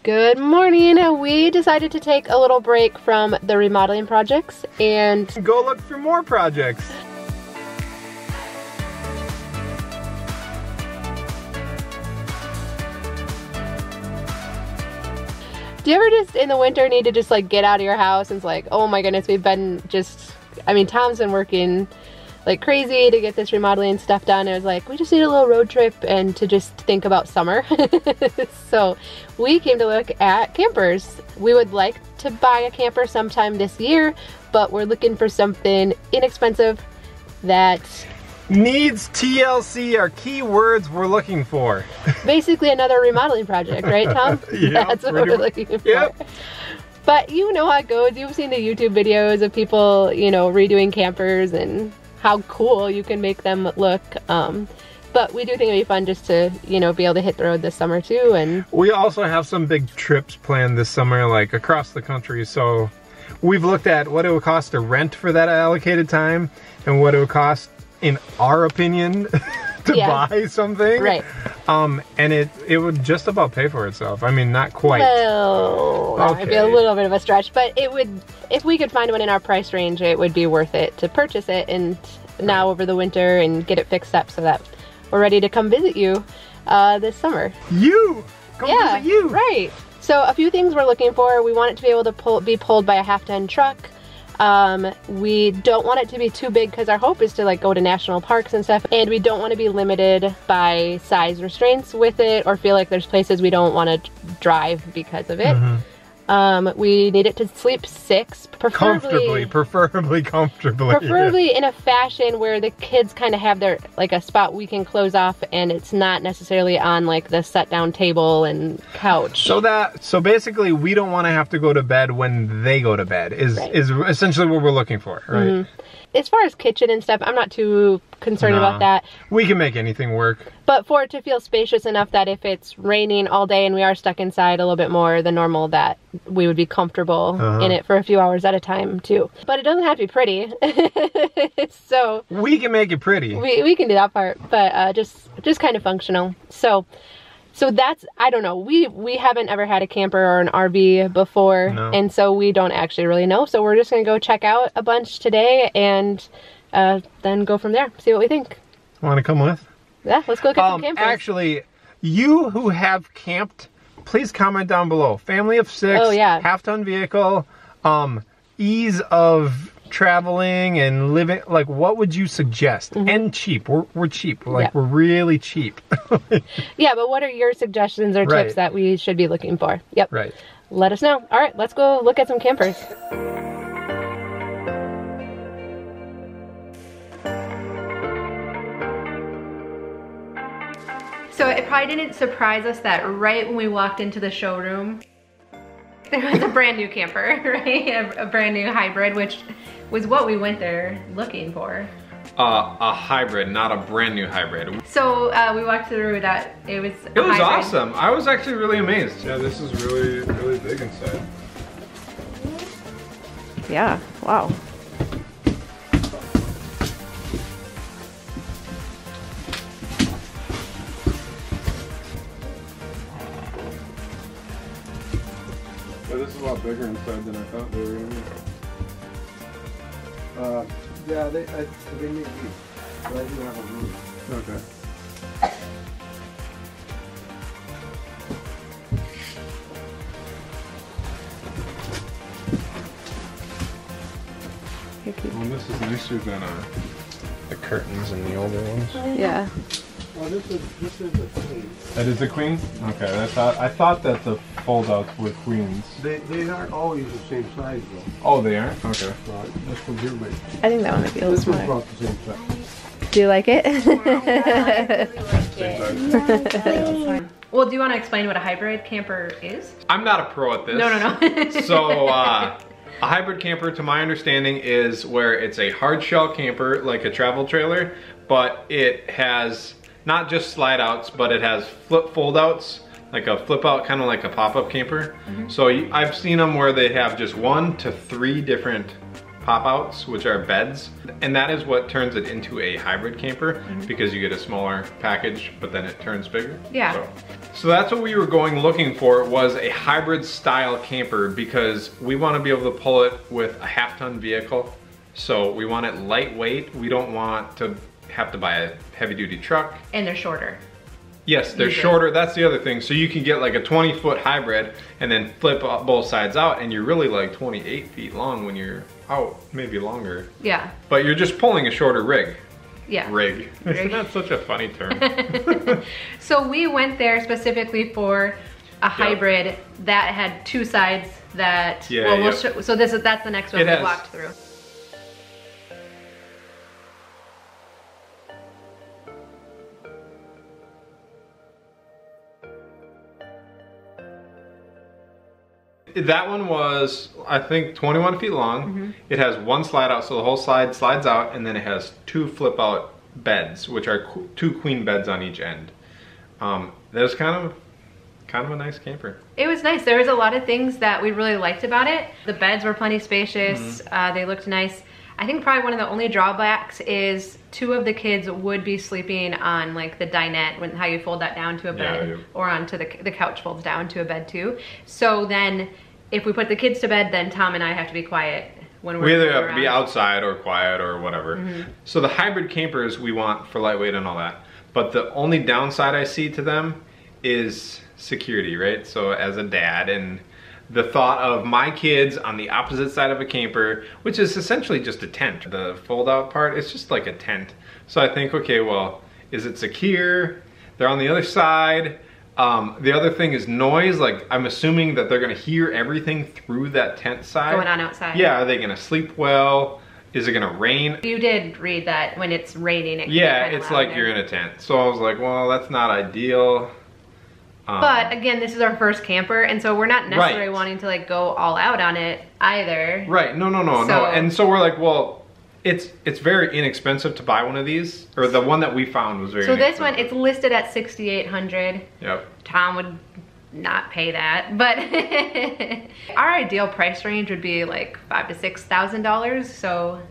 Good morning. We decided to take a little break from the remodeling projects and go look for more projects. Do you ever just in the winter need to just like get out of your house and it's like, oh my goodness, we've been just, I mean, Tom's been working like crazy to get this remodeling stuff done. It was like, we just need a little road trip and to just think about summer. So we came to look at campers. We would like to buy a camper sometime this year, but we're looking for something inexpensive that needs TLC are key words we're looking for. Basically another remodeling project, right, Tom? Yep, that's what we're looking for. Yep. But you know how it goes. You've seen the YouTube videos of people, you know, redoing campers and how cool you can make them look. But we do think it'd be fun just to, you know, be able to hit the road this summer too. And we also have some big trips planned this summer, like across the country. So we've looked at what it would cost to rent for that allocated time and what it would cost, in our opinion, to buy something. Right. And it would just about pay for itself. I mean, not quite. Well, that might be a little bit of a stretch, but it would, if we could find one in our price range, it would be worth it to purchase it and now over the winter and get it fixed up so that we're ready to come visit you this summer. Come visit you. Right. So a few things we're looking for. We want it to be able to be pulled by a half-ton truck. We don't want it to be too big because our hope is to like go to national parks and stuff, and we don't want to be limited by size restraints with it or feel like there's places we don't want to drive because of it. We need it to sleep 6, preferably in a fashion where the kids kind of have their like a spot we can close off and it's not necessarily on like the set down table and couch. So basically we don't want to have to go to bed when they go to bed is essentially what we're looking for, right? As far as kitchen and stuff, I'm not too concerned about that. We can make anything work. But for it to feel spacious enough that if it's raining all day and we are stuck inside a little bit more than normal, that we would be comfortable in it for a few hours at a time too. But it doesn't have to be pretty. So we can make it pretty. We can do that part, but just kind of functional. So that's, I don't know, we haven't ever had a camper or an RV before, and so we don't actually really know. So we're just gonna go check out a bunch today and then go from there, see what we think. Want to come with? Yeah, let's go look at some campers. Actually, you who have camped, please comment down below. Family of 6, half-ton vehicle, ease of traveling and living, like what would you suggest? And cheap. We're cheap. Like we're really cheap. Yeah, but what are your suggestions or tips that we should be looking for? Yep. Right. Let us know. All right, let's go look at some campers. So it probably didn't surprise us that right when we walked into the showroom, there was a brand new camper, right? A brand new hybrid, which was what we went there looking for. A hybrid, not a brand new hybrid. So we walked through that, it was awesome. I was actually really amazed. Yeah, this is really, really big inside. Yeah, wow. Yeah, this is a lot bigger inside than I thought they were going to be. Yeah, they make these, but I do have a room. Okay. Well, this is nicer than the curtains in the older ones. Yeah. Well, this is a queen. That is a queen? Okay, I thought that the fold-outs were queens. They aren't always the same size though. Oh, they aren't? Okay. This one here, mate. I think that one might be a little smaller. This one's about the same size. Do you like it? Same size. Well, do you want to explain what a hybrid camper is? I'm not a pro at this. No. So, a hybrid camper, to my understanding, is where it's a hard shell camper, like a travel trailer, but it has not just slide outs, but it has fold outs, like a flip out, kind of like a pop-up camper. So I've seen them where they have just 1 to 3 different pop-outs, which are beds. And that is what turns it into a hybrid camper, because you get a smaller package, but then it turns bigger. Yeah. So that's what we were looking for, was a hybrid style camper, because we want to be able to pull it with a half-ton vehicle. So we want it lightweight. We don't want to have to buy a heavy-duty truck. And they're shorter. Yes, they're shorter. That's the other thing. So you can get like a 20-foot hybrid and then flip both sides out, and you're really like 28 feet long when you're out, maybe longer. Yeah. But you're just pulling a shorter rig. Yeah. Rig. Isn't that such a funny term? So we went there specifically for a hybrid that had two sides that, so that's the next one we walked through. That one was, I think, 21 feet long. It has one slide out, so the whole side slides out, and then it has two flip out beds, which are two queen beds on each end. That was kind of a nice camper. It was nice. There was a lot of things that we really liked about it. The beds were plenty spacious. They looked nice. I think probably one of the only drawbacks is two of the kids would be sleeping on like the dinette, how you fold that down to a bed, or onto the couch folds down to a bed too. So then if we put the kids to bed, then Tom and I have to be quiet when we either have to be outside or quiet or whatever. So the hybrid campers we want for lightweight and all that. But the only downside I see to them is security, right? So as a dad, and the thought of my kids on the opposite side of a camper, which is essentially just a tent. The fold out part, it's just like a tent. So I think, okay, well, is it secure? They're on the other side. The other thing is noise. Like, I'm assuming that they're gonna hear everything through that tent side. Going on outside. Yeah, are they gonna sleep well? Is it gonna rain? You did read that when it's raining, it can yeah, be it's like there. You're in a tent. So I was like, well, that's not ideal. But again, this is our first camper, and so we're not necessarily wanting to like go all out on it either. Right, no. And so we're like, well, it's very inexpensive to buy one of these, or the one that we found was very inexpensive. This one, it's listed at $6,800. Yep. Tom would not pay that, but our ideal price range would be like $5,000 to $6,000. So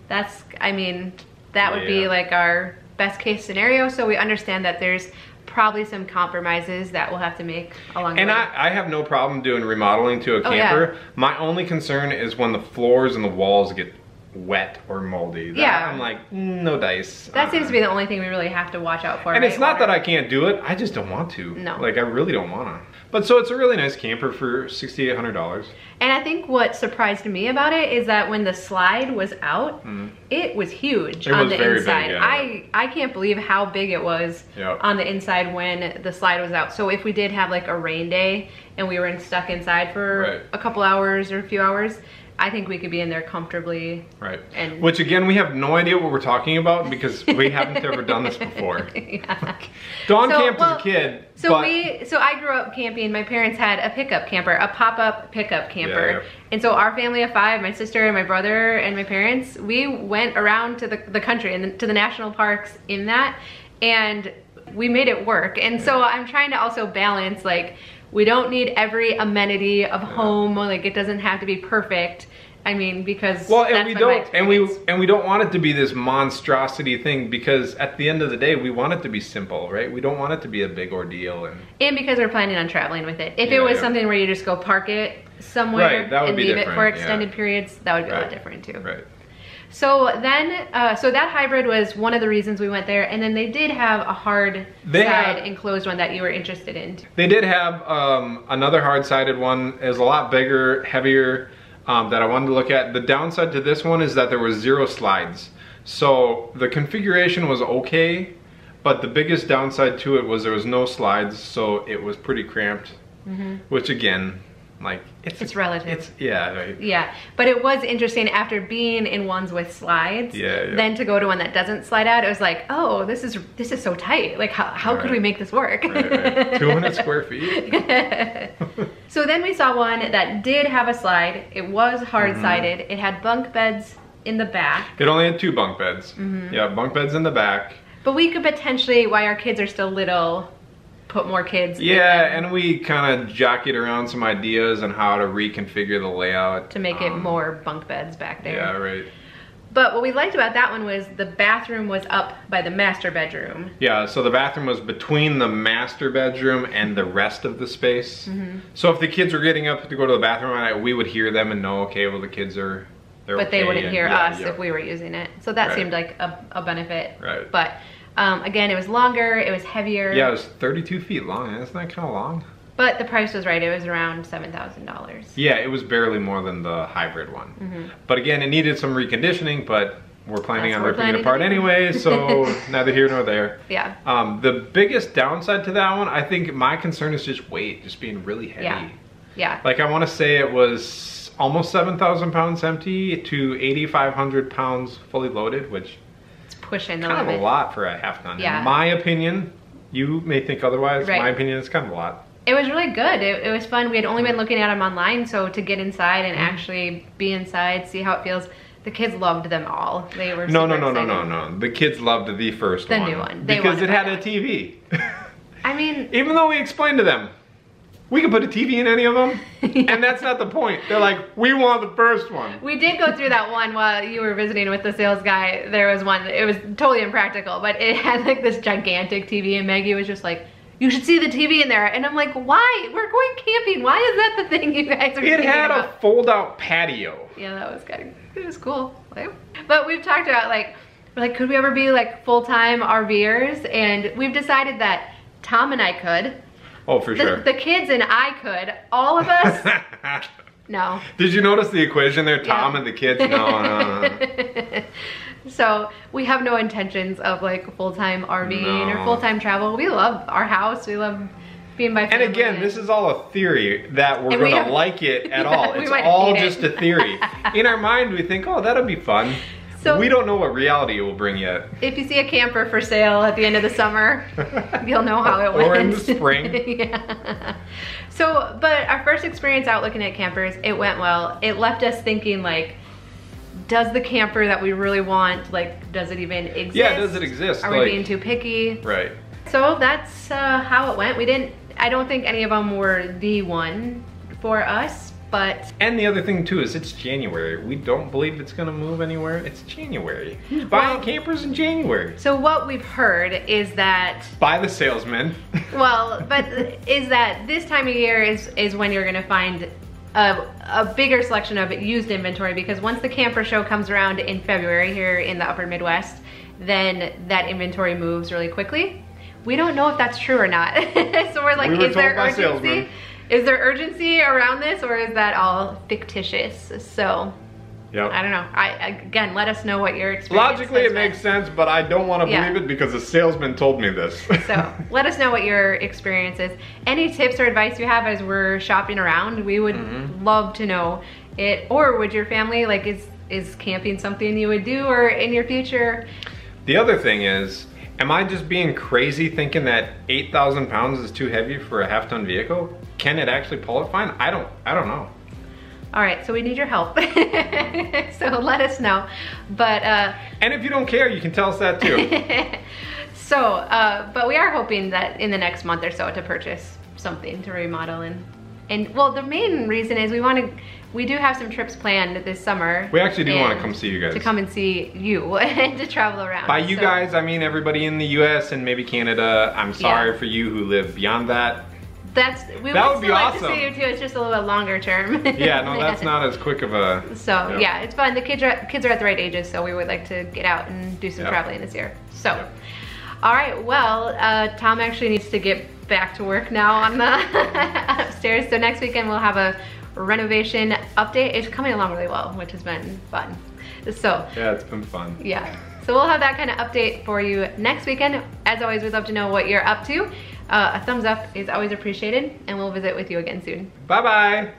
that's, I mean, that would be like our best case scenario. So we understand that there's probably some compromises that we'll have to make along the way. And I have no problem doing remodeling to a camper. My only concern is when the floors and the walls get wet or moldy. I'm like, no dice. That seems to be the only thing we really have to watch out for. And it's not that I can't do it, I just don't want to. No. Like, I really don't want to. But so it's a really nice camper for $6,800. And I think what surprised me about it is that when the slide was out, it was huge on the inside. Big, I can't believe how big it was on the inside when the slide was out. So if we did have like a rain day and we were stuck inside for a couple hours or a few hours, I think we could be in there comfortably. Right. And which again, we have no idea what we're talking about because we haven't ever done this before. Dawn camped as a kid. So I grew up camping. My parents had a pickup camper, a pop-up pickup camper. And so our family of 5, my sister and my brother and my parents, we went around to the country and to the national parks in that, and we made it work. And so I'm trying to also balance, like, we don't need every amenity of home. Like, it doesn't have to be perfect. I mean, because we don't want it to be this monstrosity thing, because at the end of the day, we want it to be simple, right? We don't want it to be a big ordeal. And because we're planning on traveling with it. If it was something where you just go park it somewhere and leave it for extended periods, that would be a lot different too. Right. So then, so that hybrid was one of the reasons we went there, and then they did have a hard side enclosed one that you were interested in. They did have another hard-sided one. It was a lot bigger, heavier, that I wanted to look at. The downside to this one is that there was 0 slides. So the configuration was okay, but the biggest downside to it was there was no slides, so it was pretty cramped, which again, like, it's relative. Yeah, but it was interesting after being in ones with slides, then to go to one that doesn't slide out. It was like, oh, this is so tight. Like, how could we make this work? 200 square feet. So then we saw one that did have a slide. It was hard-sided. It had bunk beds in the back. It only had 2 bunk beds. Yeah, bunk beds in the back. But we could potentially, while our kids are still little, put more kids. Yeah, and we kind of jockeyed around some ideas on how to reconfigure the layout. To make it more bunk beds back there. Yeah, right. But what we liked about that one was the bathroom was up by the master bedroom. Yeah, so the bathroom was between the master bedroom and the rest of the space. So if the kids were getting up to go to the bathroom, we would hear them and know, okay, well the kids are, they're But okay, they wouldn't hear us yeah. if we were using it. So that seemed like a benefit. Right. But again, it was longer, it was heavier. Yeah, it was 32 feet long. Isn't that kind of long? But the price was right. It was around $7,000. Yeah, it was barely more than the hybrid one. But again, it needed some reconditioning, but we're planning on ripping it apart anyway, so neither here nor there. Yeah. The biggest downside to that one, I think my concern is just weight, just being really heavy. Yeah. Like I want to say it was almost 7,000 pounds empty to 8,500 pounds fully loaded, which it's pushing the kind limit. of a lot for a half ton. Yeah. In my opinion, you may think otherwise. Right. My opinion, it's kind of a lot. It was really good. It was fun. We had only been looking at them online, so to get inside and actually be inside, see how it feels. The kids loved them all. They were No. excited. The kids loved the first The one. new one. Because it had a TV. I mean, even though we explained to them, we can put a TV in any of them, and that's not the point. They're like, we want the first one. we did go through that one while you were visiting with the sales guy. There was one, it was totally impractical, but it had like this gigantic TV, and Maggie was just like, you should see the TV in there. And I'm like, why? We're going camping. Why is that the thing you guys are thinking It had about? a fold-out patio. Yeah, that was kind of, it was cool. But we've talked about like, could we ever be like full-time RVers? And we've decided that Tom and I could. Oh, for sure. The kids and I could. All of us, no. Did you notice the equation there? Tom and the kids? No. So we have no intentions of like full-time RVing or full-time travel. We love our house. We love being by family. And again, this is all a theory that we're gonna like it at all. It's might all hate it. just a theory. In our mind, we think, oh, that'll be fun. So we don't know what reality will bring yet. if you see a camper for sale at the end of the summer, you'll know how it went. Or in the spring. Yeah. So, but our first experience out looking at campers, it went well. It left us thinking like, does the camper that we really want, like, does it even exist? Yeah, does it exist? Are we being too picky? Right. So that's how it went. I don't think any of them were the one for us, but. And the other thing too is it's January. We don't believe it's gonna move anywhere. It's January. Who's buying campers in January? So what we've heard is that. By the salesman. Well, but is that this time of year is when you're gonna find a bigger selection of used inventory, because once the camper show comes around in February here in the upper Midwest, then that inventory moves really quickly. We don't know if that's true or not. So we're like, is there urgency? Is there urgency around this, or is that all fictitious? So yep. I don't know. Again, let us know what your experience Logically has it been. makes sense, but I don't want to believe it because the salesman told me this. So let us know what your experience is. Any tips or advice you have as we're shopping around, we would love to know it. Or would your family, like, is camping something you would do or in your future? The other thing is, am I just being crazy thinking that 8,000 pounds is too heavy for a half-ton vehicle? Can it actually pull it fine? I don't know. All right, so we need your help. So let us know. But and if you don't care, you can tell us that too. So, but we are hoping that in the next month or so to purchase something to remodel and well, the main reason is we do have some trips planned this summer. We actually do want to come see you guys. To come and see you and to travel around. By you guys, I mean everybody in the US and maybe Canada. I'm sorry for you who live beyond that. We that would would be still awesome. like to see you too. It's just a little bit longer term. Yeah, no, that's not as quick of a. So yeah, it's fun. The kids are at the right ages, so we would like to get out and do some traveling this year. So, all right. Well, Tom actually needs to get back to work now on the upstairs. So next weekend we'll have a renovation update. It's coming along really well, which has been fun. So yeah, it's been fun. Yeah. So we'll have that kind of update for you next weekend. As always, we'd love to know what you're up to. A thumbs up is always appreciated, and we'll visit with you again soon. Bye-bye.